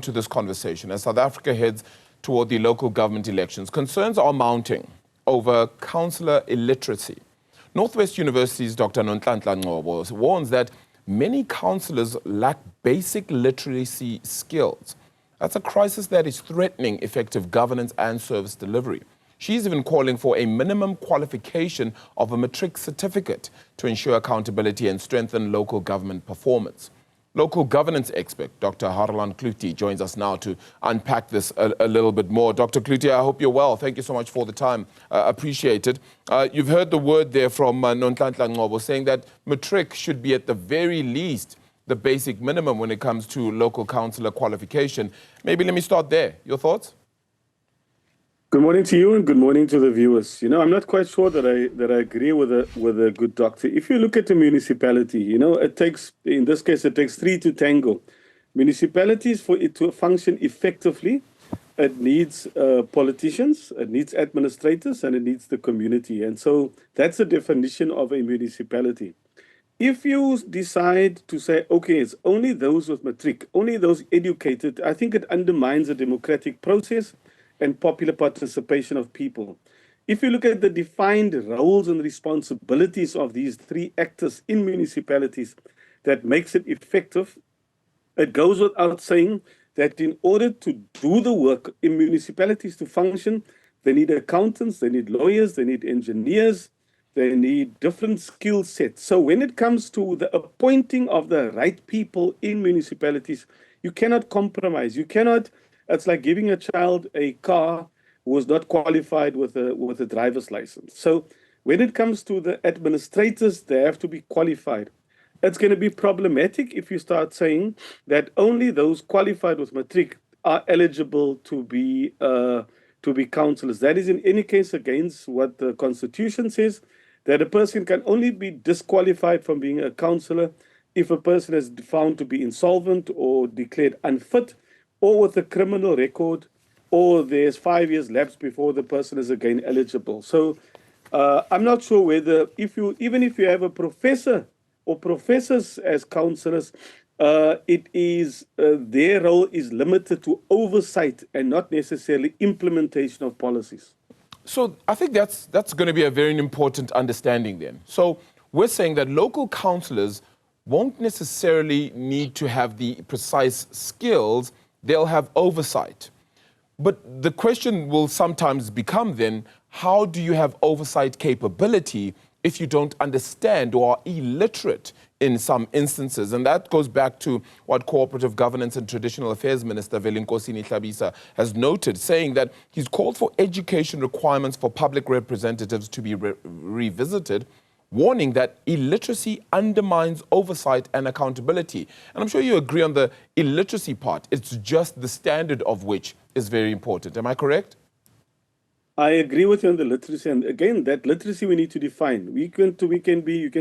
To this conversation, as South Africa heads toward the local government elections, concerns are mounting over councillor illiteracy. Northwest University's Dr. Harlan Cloete warns that many councillors lack basic literacy skills. That's a crisis that is threatening effective governance and service delivery. She's even calling for a minimum qualification of a matric certificate to ensure accountability and strengthen local government performance. Local governance expert Dr. Harlan Cloete joins us now to unpack this a little bit more. Dr. Cloete, I hope you're well. Thank you so much for the time. Appreciate it. You've heard the word there from Harlan Cloete saying that matric should be at the very least the basic minimum when it comes to local councillor qualification. Maybe let me start there. Your thoughts? Good morning to you and good morning to the viewers. You know, I'm not quite sure that I agree with a good doctor. If you look at the municipality, you know, it takes, in this case, it takes three to tango. Municipalities, for it to function effectively, it needs politicians, it needs administrators, and it needs the community. And so that's the definition of a municipality. If you decide to say, okay, it's only those with matric, only those educated, I think it undermines the democratic process and popular participation of people. If you look at the defined roles and responsibilities of these three actors in municipalities that makes it effective, it goes without saying that in order to do the work in municipalities to function, they need accountants, they need lawyers, they need engineers, they need different skill sets. So when it comes to the appointing of the right people in municipalities, you cannot compromise. You cannot. It's like giving a child a car who was not qualified with a driver's license. So when it comes to the administrators, they have to be qualified. It's going to be problematic if you start saying that only those qualified with matric are eligible to be councillors. That is in any case against what the Constitution says, that a person can only be disqualified from being a councillor if a person is found to be insolvent or declared unfit, or with a criminal record, or there's 5 years lapse before the person is again eligible. So I'm not sure whether, even if you have a professor or professors as councillors, it is their role is limited to oversight and not necessarily implementation of policies. So I think that's going to be a very important understanding then. So we're saying that local councillors won't necessarily need to have the precise skills. They'll have oversight. But the question will sometimes become then, how do you have oversight capability if you don't understand or are illiterate in some instances? And that goes back to what Cooperative Governance and Traditional Affairs Minister Velinkosini Hlabisa has noted, saying that he's called for education requirements for public representatives to be revisited, warning that illiteracy undermines oversight and accountability. And I'm sure you agree on the illiteracy part. It's just the standard of which is very important. Am I correct? I agree with you on the literacy. And again, that literacy we need to define. You can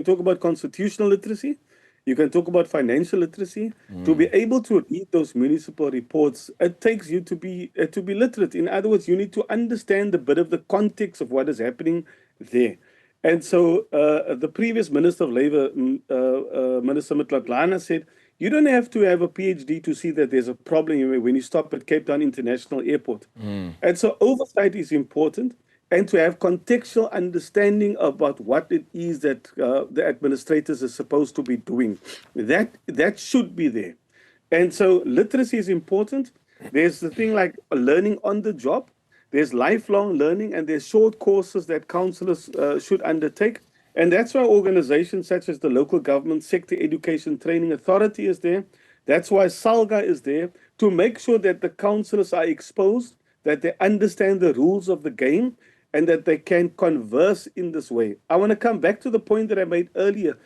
talk about constitutional literacy. You can talk about financial literacy. To be able to read those municipal reports, it takes you to be literate. In other words, you need to understand a bit of the context of what is happening there. And so the previous Minister of Labour, Minister Mtlatlana, said, you don't have to have a PhD to see that there's a problem when you stop at Cape Town International Airport. And so oversight is important, and to have contextual understanding about what it is that the administrators are supposed to be doing. That should be there. And so literacy is important. There's the thing like learning on the job. There's lifelong learning, and there's short courses that councillors should undertake. And that's why organizations such as the Local Government Sector Education Training Authority is there. That's why SALGA is there, to make sure that the councillors are exposed, that they understand the rules of the game, and that they can converse in this way. I want to come back to the point that I made earlier.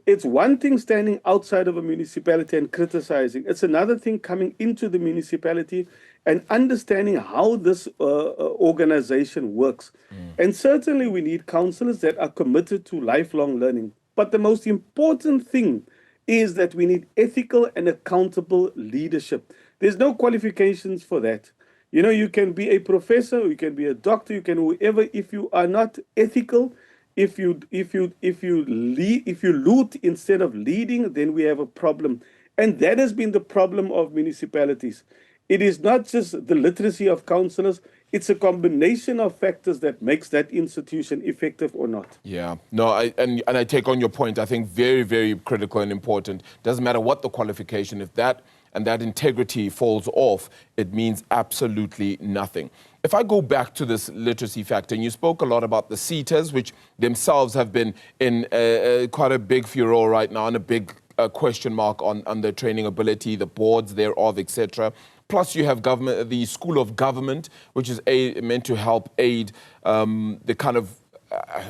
It's one thing standing outside of a municipality and criticizing. It's another thing coming into the municipality and understanding how this organization works. And certainly we need councillors that are committed to lifelong learning. But the most important thing is that we need ethical and accountable leadership. There's no qualifications for that. You know, you can be a professor, you can be a doctor, you can whoever. If you are not ethical, if you loot instead of leading, then we have a problem. And that has been the problem of municipalities. it is not just the literacy of councillors, it's a combination of factors that makes that institution effective or not. Yeah, no, and I take on your point. I think very, very critical and important. Doesn't matter what the qualification, if that and that integrity falls off, it means absolutely nothing. If I go back to this literacy factor, and you spoke a lot about the CETAs, which themselves have been in quite a big furore right now, and a big question mark on their training ability, the boards thereof, etc. Plus, you have government, the School of Government, which is meant to help aid the kind of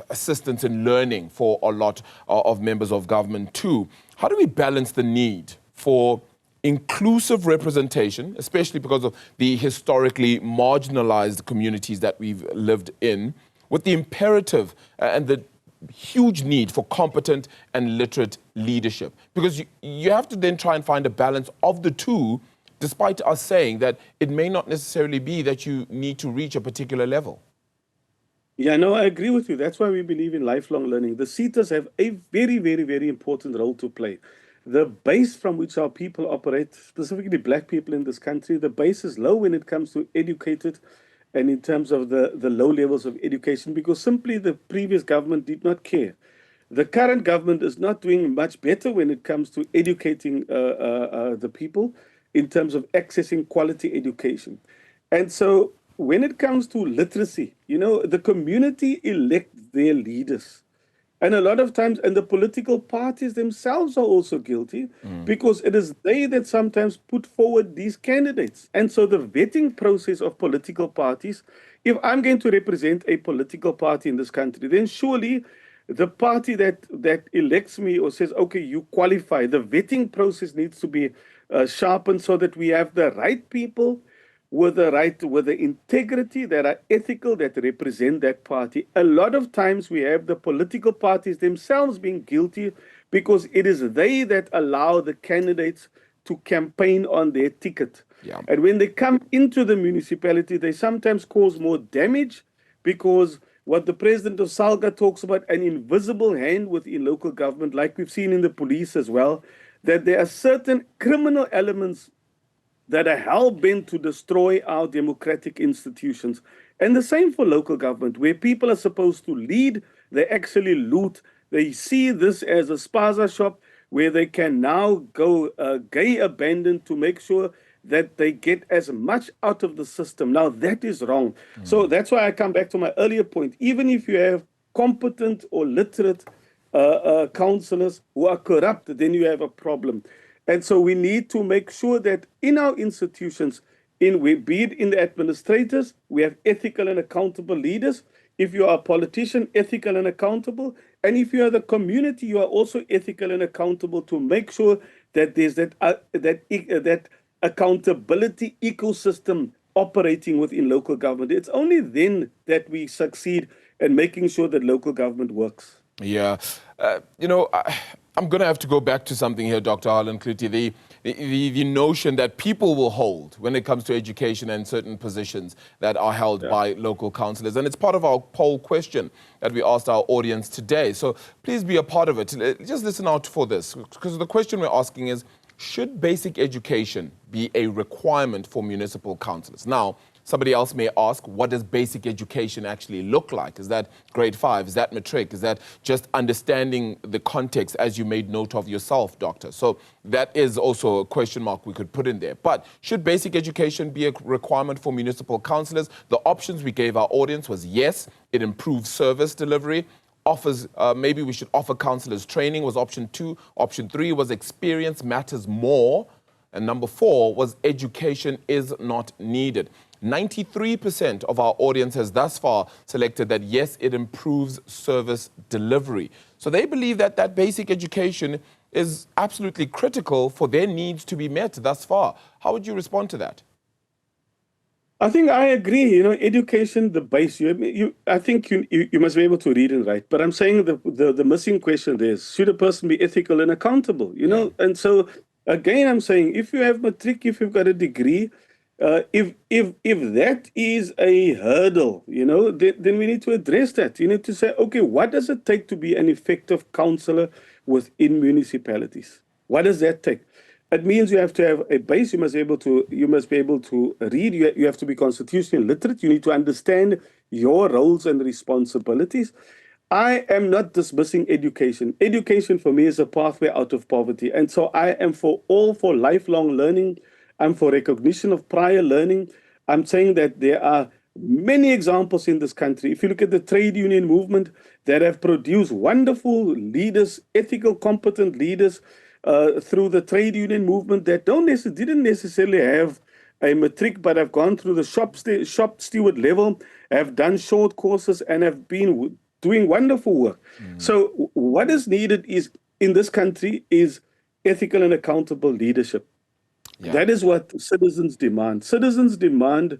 assistance in learning for a lot of members of government too. How do we balance the need for inclusive representation, especially because of the historically marginalized communities that we've lived in, with the imperative and the huge need for competent and literate leadership? Because you have to then try and find a balance of the two, despite us saying that it may not necessarily be that you need to reach a particular level. Yeah, no, I agree with you. That's why we believe in lifelong learning. The CETAs have a very, very, very important role to play. The base from which our people operate, specifically black people in this country, the base is low when it comes to educated and in terms of the low levels of education, because simply the previous government did not care. The current government is not doing much better when it comes to educating the people in terms of accessing quality education. And so when it comes to literacy, the community elect their leaders. And a lot of times, and the political parties themselves are also guilty, because it is they that sometimes put forward these candidates. And so the vetting process of political parties, if I'm going to represent a political party in this country, then surely the party that elects me or says, okay, you qualify, the vetting process needs to be sharpened so that we have the right people with the integrity, that are ethical, that represent that party. A lot of times we have the political parties themselves being guilty because it is they that allow the candidates to campaign on their ticket. Yeah. And when they come into the municipality, they sometimes cause more damage, because what the president of Salga talks about, an invisible hand within local government, like we've seen in the police as well, that there are certain criminal elements that are hell-bent to destroy our democratic institutions. And the same for local government, where people are supposed to lead, they actually loot. They see this as a spaza shop where they can now go gay abandoned to make sure that they get as much out of the system. Now, that is wrong. So that's why I come back to my earlier point. Even if you have competent or literate councillors who are corrupt, then you have a problem. And so we need to make sure that in our institutions, be it in the administrators, we have ethical and accountable leaders. If you are a politician, ethical and accountable. And if you are the community, you are also ethical and accountable to make sure that there's that accountability ecosystem operating within local government. It's only then that we succeed in making sure that local government works. Yeah. I'm going to have to go back to something here, Dr. Harlan Cloete, the notion that people will hold when it comes to education and certain positions that are held by local councillors. And it's part of our poll question that we asked our audience today. So please be a part of it. Just listen out for this, because the question we're asking is, should basic education be a requirement for municipal councillors? Now, somebody else may ask, what does basic education actually look like? Is that grade 5? Is that matric? Is that just understanding the context, as you made note of yourself, Doctor? So that is also a question mark we could put in there. But should basic education be a requirement for municipal councillors? The options we gave our audience was yes, it improves service delivery. Offers, maybe we should offer councillors training was option 2. Option 3 was experience matters more. And number 4 was education is not needed. 93% of our audience has thus far selected that, yes, it improves service delivery. So they believe that that basic education is absolutely critical for their needs to be met thus far. How would you respond to that? I think I agree. Education, the base. I think you must be able to read and write. But I'm saying the missing question there is, should a person be ethical and accountable? And so again, I'm saying, if you have matric, if you've got a degree, if that is a hurdle, then we need to address that. You need to say, okay, what does it take to be an effective councillor within municipalities? What does that take? It means you have to have a base. You must be able to read. You have to be constitutionally literate. You need to understand your roles and responsibilities. I am not dismissing education. Education for me is a pathway out of poverty. And so I am for lifelong learning. I'm for recognition of prior learning. I'm saying that there are many examples in this country. If you look at the trade union movement that have produced wonderful leaders, ethical, competent leaders through the trade union movement that didn't necessarily have a matric, but have gone through the shop steward level, have done short courses, and have been doing wonderful work. So what is needed is in this country is ethical and accountable leadership. Yeah. That is what citizens demand. Citizens demand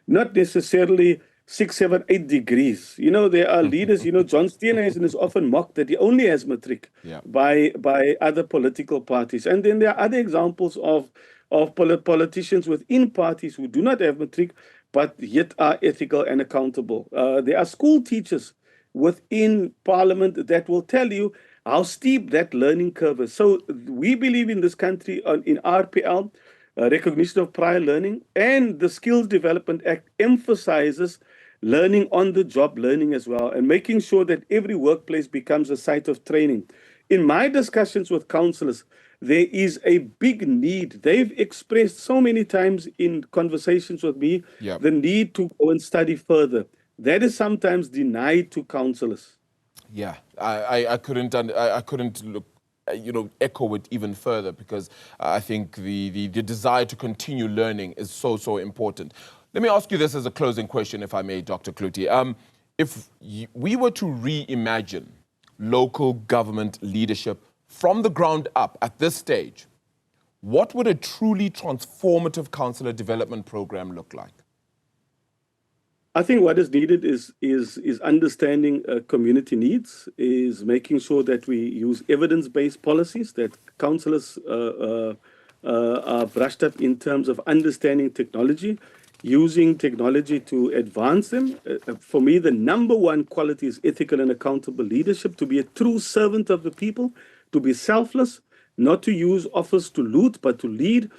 not necessarily 6, 7, 8 degrees. You know, there are leaders, you know, John Steenhuisen is often mocked that he only has matric by other political parties. And then there are other examples of politicians within parties who do not have matric, but yet are ethical and accountable. There are school teachers within parliament that will tell you how steep that learning curve is. So we believe in this country in RPL, recognition of prior learning, and the Skills Development Act emphasizes learning on the job learning as well, and making sure that every workplace becomes a site of training. In my discussions with councillors, there is a big need. They've expressed so many times in conversations with me the need to go and study further. That is sometimes denied to councillors. Yeah, I couldn't look, echo it even further, because I think the desire to continue learning is so important. Let me ask you this as a closing question, if I may, Dr. Cloete. If we were to reimagine local government leadership from the ground up at this stage, what would a truly transformative councillor development program look like? I think what is needed is understanding community needs, is making sure that we use evidence-based policies, that councillors are brushed up in terms of understanding technology, using technology to advance them. For me, the number one quality is ethical and accountable leadership, to be a true servant of the people, to be selfless, not to use office to loot, but to lead.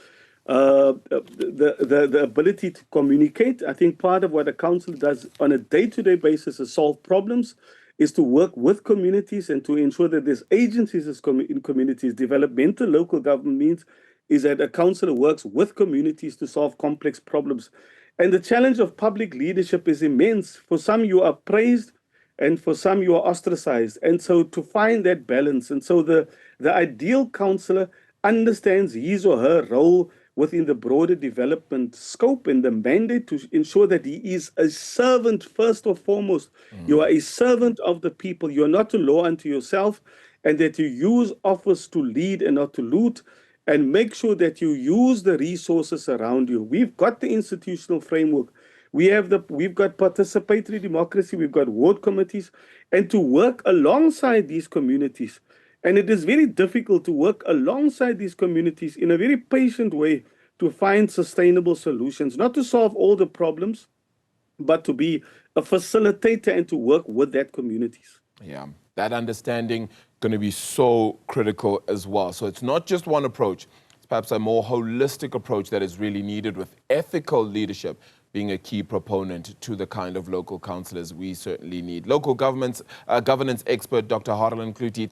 The ability to communicate. I think part of what a council does on a day-to-day basis to solve problems is to work with communities and to ensure that there's agencies in communities. Developmental local government means is that a councillor works with communities to solve complex problems. And the challenge of public leadership is immense. For some, you are praised, and for some, you are ostracized. And so to find that balance, and so the ideal councillor understands his or her role within the broader development scope and the mandate to ensure that he is a servant first or foremost. You are a servant of the people. You are not a law unto yourself, and that you use office to lead and not to loot, and make sure that you use the resources around you. We've got the institutional framework. We've got participatory democracy. We've got ward committees, and to work alongside these communities. And it is very difficult to work alongside these communities in a very patient way to find sustainable solutions, not to solve all the problems, but to be a facilitator and to work with that communities. Yeah, that understanding going to be so critical as well. So it's not just one approach. It's perhaps a more holistic approach that is really needed, with ethical leadership being a key proponent to the kind of local councillors we certainly need. Local governance expert Dr. Harlan Cloete,